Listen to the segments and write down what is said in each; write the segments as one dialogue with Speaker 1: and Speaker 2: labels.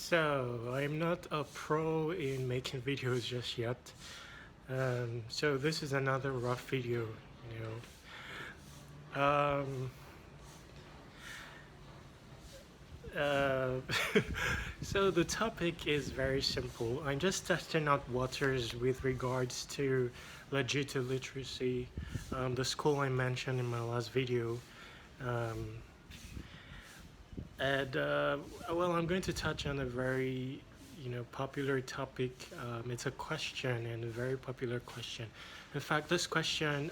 Speaker 1: So, I'm not a pro in making videos just yet. So this is another rough video, you know. Uh, so the topic is very simple. I'm just testing out waters with regards to Legit Illiteracy, the school I mentioned in my last video. Um, And well, I'm going to touch on a very, popular topic. It's a question and a very popular question. In fact, this question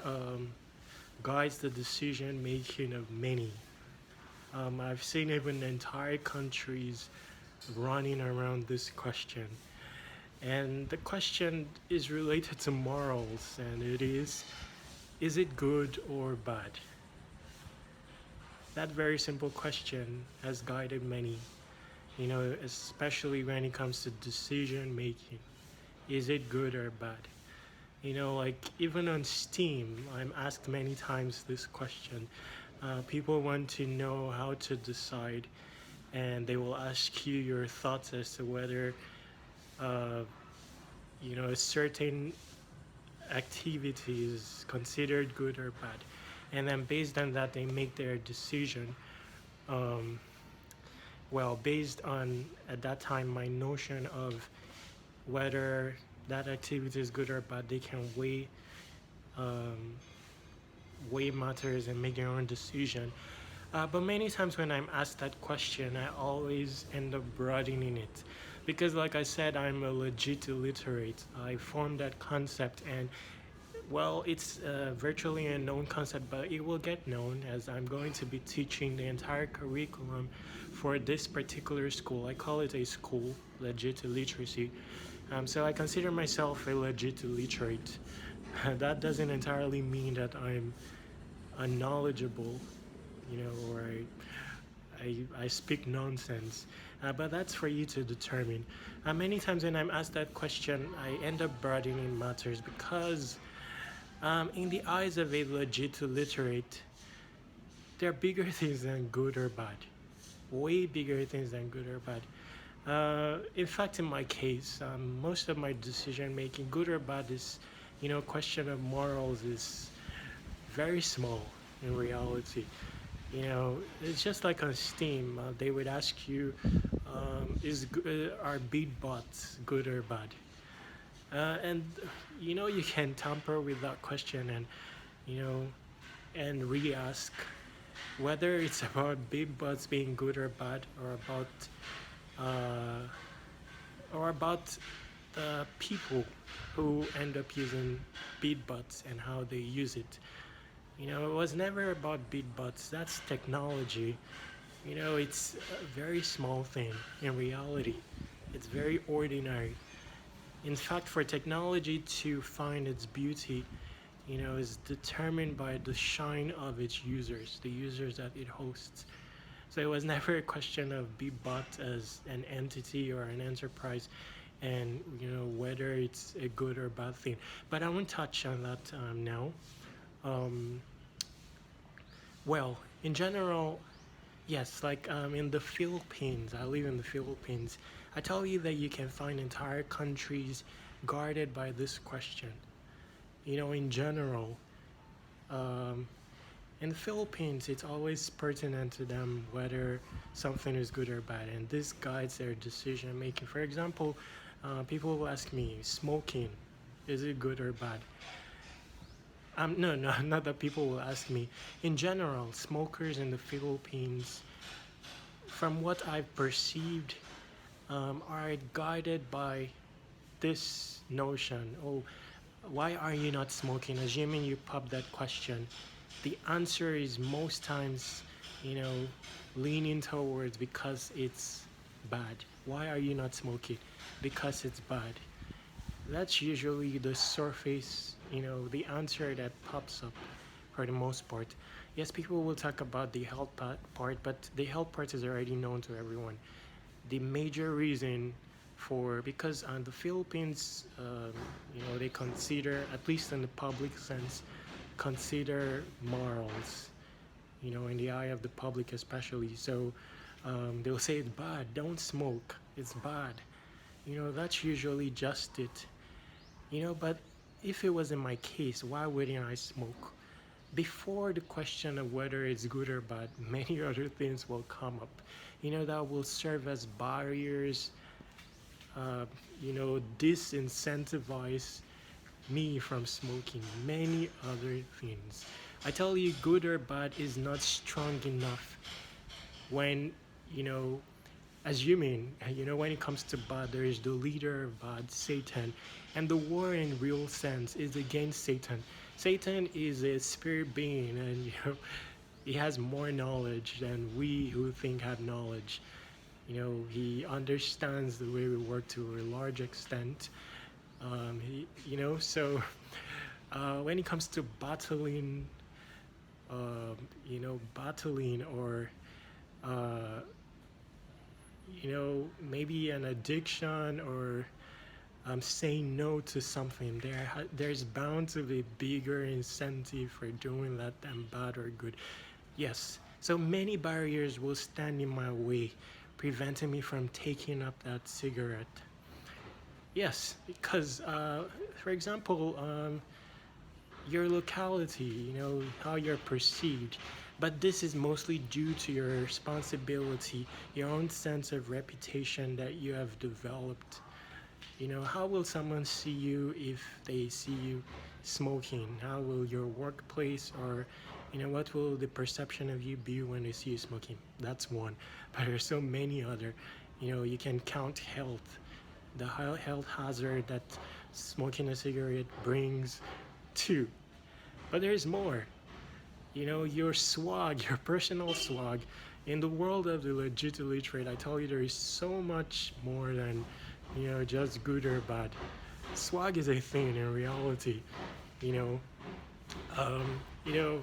Speaker 1: guides the decision making of many. I've seen even entire countries running around this question. And the question is related to morals, and it is it good or bad? That very simple question has guided many, especially when it comes to decision making. Is it good or bad? Like even on Steam, I'm asked many times this question. People want to know how to decide, and they will ask you your thoughts as to whether, uh, a certain activity is considered good or bad. And then based on that, they make their decision. Um, well, based on at that time my notion of whether that activity is good or bad, they can um, weigh matters and make their own decision. But many times when I'm asked that question, I always end up broadening it. Because, like I said, I'm a legit illiterate. I formed that concept, and well, it's virtually a known concept, but it will get known as I'm going to be teaching the entire curriculum for this particular school. I call it a school, Legit Illiteracy. So I consider myself a legit illiterate. That doesn't entirely mean that I'm unknowledgeable, or I speak nonsense. But that's for you to determine. Many times when I'm asked that question, I end up broadening matters because in the eyes of a legit illiterate, there are bigger things than good or bad. Way bigger things than good or bad. In fact, in my case, most of my decision making, good or bad, is, question of morals is very small in reality. It's just like on Steam. They would ask you, are beat bots good or bad? And you can tamper with that question and you know and re-ask whether it's about big bots being good or bad, uh, or about the people who end up using beatbots and how they use it. It was never about beatbots. That's technology. It's a very small thing in reality. It's very ordinary. In fact, for technology to find its beauty, is determined by the shine of its users, the users that it hosts. So it was never a question of Beatbot as an entity or an enterprise, and whether it's a good or bad thing. But I won't touch on that now. Um, well, in general, yes, like in the Philippines, I live in the Philippines. I tell you that you can find entire countries guarded by this question. In general, um, in the Philippines, it's always pertinent to them whether something is good or bad, and this guides their decision making. For example, people will ask me, smoking, is it good or bad? No, not that people will ask me. In general, smokers in the Philippines, from what I've perceived, are guided by this notion. Oh, why are you not smoking? Assuming you pop that question, the answer is most times, leaning towards because it's bad. Why are you not smoking? Because it's bad. That's usually the surface, the answer that pops up for the most part. Yes, people will talk about the health part, but the health part is already known to everyone. The major reason because the Philippines, they consider, at least in the public sense, consider morals, in the eye of the public especially. So they'll say it's bad, don't smoke. it's bad. That's usually just it. But if it was in my case, why wouldn't I smoke? Before the question of whether it's good or bad, many other things will come up, that will serve as barriers, disincentivize me from smoking, many other things. I tell you, good or bad is not strong enough when, you know, assuming, when it comes to bad, there is the leader of bad, Satan, and the war in real sense is against Satan. Satan is a spirit being, and he has more knowledge than we who think have knowledge. He understands the way we work to a large extent. So when it comes to battling or uh, maybe an addiction or saying no to something, there's bound to be bigger incentive for doing that than bad or good. Yes, so many barriers will stand in my way, preventing me from taking up that cigarette. Yes, because for example, your locality, how you're perceived. But this is mostly due to your responsibility, your own sense of reputation that you have developed. How will someone see you if they see you smoking? How will your workplace or, what will the perception of you be when they see you smoking? That's one. But there's so many other. You can count health, the health hazard that smoking a cigarette brings too. But there's more. Your swag, your personal swag. In the world of the legit illiterate, I tell you, there is so much more than, just good or bad. Swag is a thing in reality. You know, um, you know,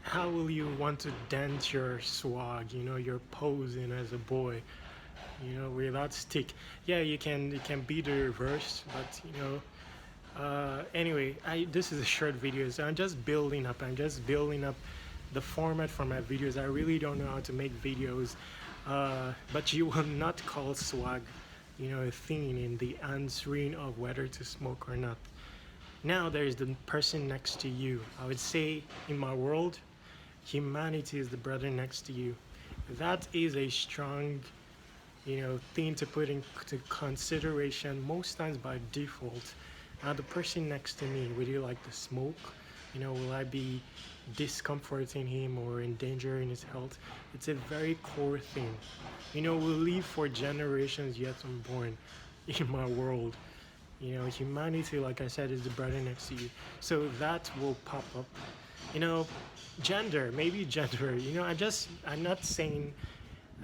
Speaker 1: how will you want to dent your swag? You're posing as a boy. Without stick. Yeah, you can be the reverse, but anyway, this is a short video, so I'm just building up. The format for my videos. I really don't know how to make videos, but you will not call swag, a thing in the answering of whether to smoke or not. Now there's the person next to you. I would say in my world, humanity is the brother next to you. That is a strong thing to put into consideration most times by default. Now the person next to me, would you like to smoke? Will I be discomforting him or endangering his health? It's a very core thing. We'll live for generations yet unborn in my world. Humanity, like I said, is the brother next to you. So that will pop up. Maybe gender. I'm not saying,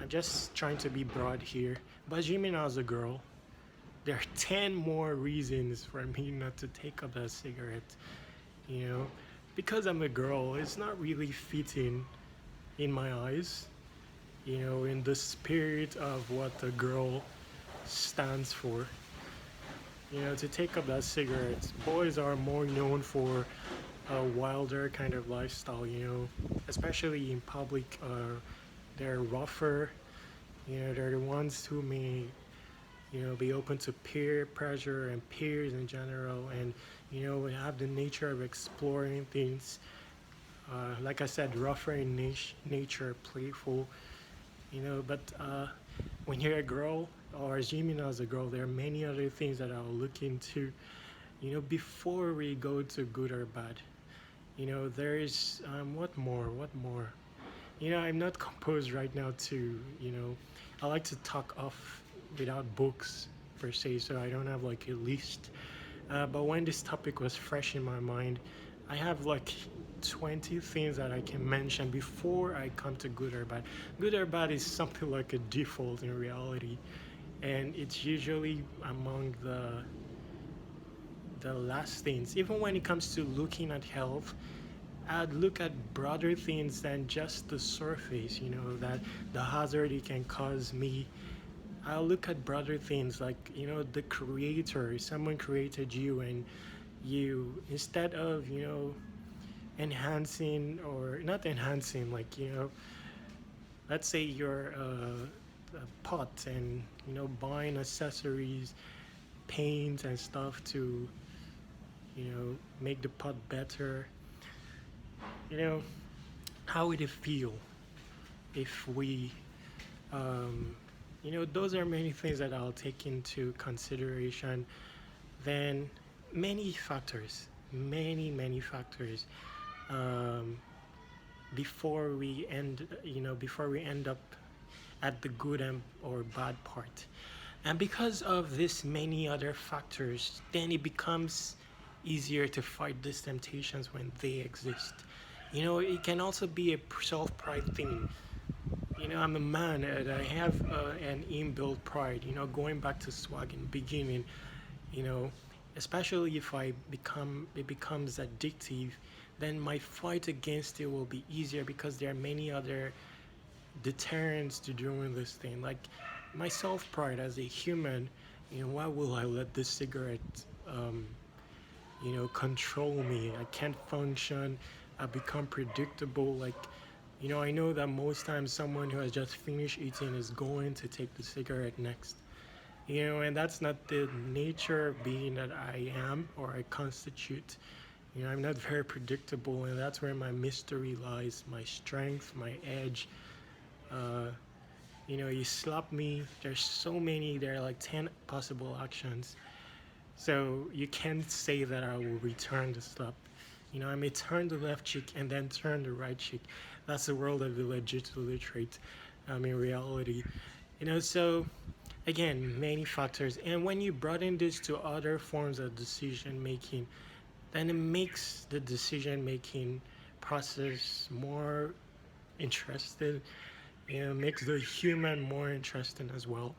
Speaker 1: I'm just trying to be broad here. But assuming I was a girl, there are 10 more reasons for me not to take up that cigarette. Because I'm a girl, it's not really fitting in my eyes, in the spirit of what a girl stands for. To take up that cigarette. Boys are more known for a wilder kind of lifestyle, especially in public. They're rougher, they're the ones who may be open to peer pressure and peers in general, and have the nature of exploring things. Like I said, rougher in nature, playful. But when you're a girl, or assuming as a girl, there are many other things that I'll look into. Before we go to good or bad. There's what more? I'm not composed right now to I like to talk off without books per se, so I don't have like a list. But when this topic was fresh in my mind, I have like 20 things that I can mention before I come to good or bad. Good or bad is something like a default in reality, and it's usually among the last things. Even when it comes to looking at health, I'd look at broader things than just the surface, that the hazard it can cause me. I'll look at broader things like, the creator, someone created you, and you, instead of, enhancing or not enhancing, like, let's say you're pot and buying accessories, paint and stuff to make the pot better. You know, how would it feel if we those are many things that I'll take into consideration. Then many factors, many factors, um, before we end up at the good and or bad part. And because of this many other factors, then it becomes easier to fight these temptations when they exist. It can also be a self-pride thing. I'm a man and I have an inbuilt pride. Going back to swag in the beginning, you know, especially if it becomes addictive, then my fight against it will be easier because there are many other deterrents to doing this thing. Like my self pride as a human, why will I let this cigarette, um, control me? I can't function. I become predictable. Like, I know that most times someone who has just finished eating is going to take the cigarette next. And that's not the nature being that I am or I constitute. I'm not very predictable, and that's where my mystery lies, my strength, my edge. Uh, you slap me, there are like 10 possible actions. So you can't say that I will return the slap. I may turn the left cheek and then turn the right cheek. That's the world of the legit illiterate, in reality. So again, many factors. And when you broaden this to other forms of decision making, then it makes the decision making process more interesting. Makes the human more interesting as well.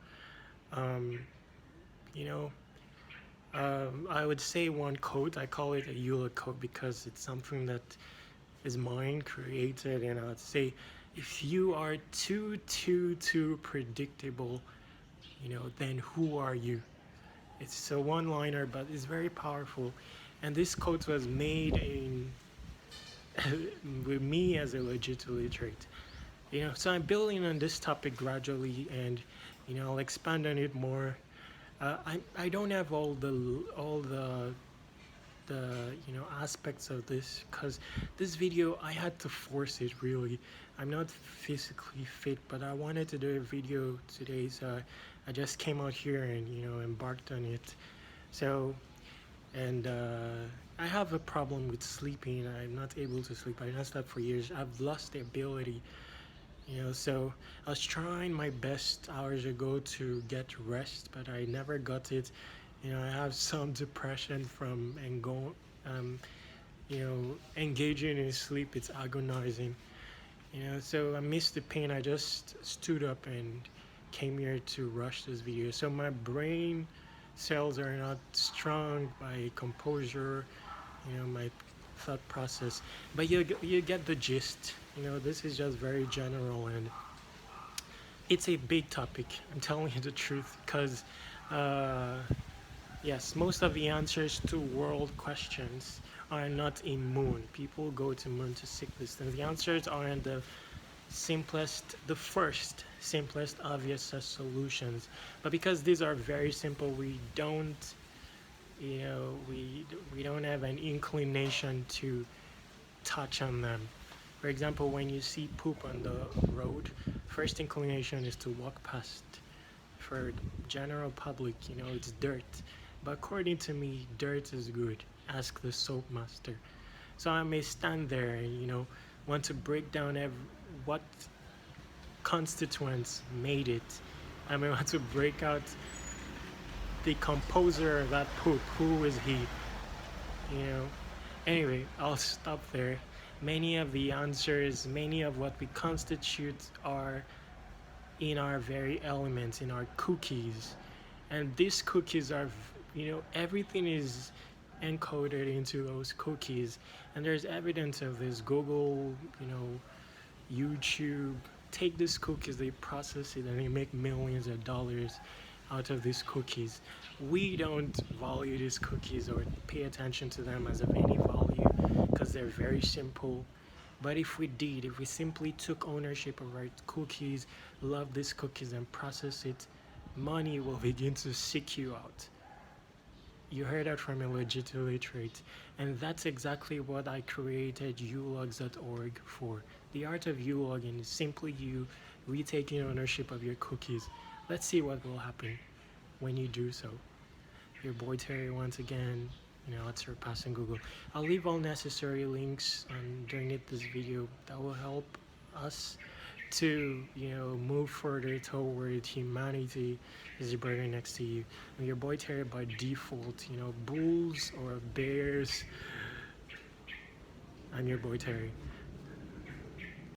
Speaker 1: Um, you know, I would say one quote, I call it a Eula quote because it's something that is mine created, and I would say, if you are too predictable, then who are you? It's a one-liner, but it's very powerful. And this quote was made in with me as a legit illiterate. So I'm building on this topic gradually, and I'll expand on it more. I don't have all the aspects of this because this video I had to force it really. I'm not physically fit, but I wanted to do a video today, so I just came out here and embarked on it. So and I have a problem with sleeping. I'm not able to sleep. I've not slept for years. I've lost the ability. So I was trying my best hours ago to get rest, but I never got it. I have some depression from engaging in sleep. It's agonizing. So I missed the pain. I just stood up and came here to rush this video. So my brain cells are not strong by composure, my thought process. But you get the gist. This is just very general, and it's a big topic. I'm telling you the truth, because yes, most of the answers to world questions are not in moon. People go to moon to seek this, and the answers are in the first simplest obvious solutions. But because these are very simple, we don't we don't have an inclination to touch on them. For example, when you see poop on the road, first inclination is to walk past. For general public, it's dirt. But according to me, dirt is good. Ask the soap master. So I may stand there and want to break down what constituents made it. I may want to break out the composer of that poop. Who is he? Anyway, I'll stop there. Many of the answers, many of what we constitute are in our very elements, in our cookies. And these cookies are, everything is encoded into those cookies. And there's evidence of this. Google, YouTube, take these cookies, they process it, and they make millions of dollars out of these cookies. We don't value these cookies or pay attention to them as of any value because they're very simple. But if we did, if we simply took ownership of our cookies, love these cookies and process it, money will begin to seek you out. You heard that from a Legit Illiterate, and that's exactly what I created ulogs.org for. The art of ulogging is simply you retaking ownership of your cookies. Let's see what will happen when you do so. Your boy Terry once again, it's surpassing Google. I'll leave all necessary links underneath this video that will help us to move further toward humanity is the brother next to you. And your boy Terry by default, bulls or bears. I'm your boy Terry.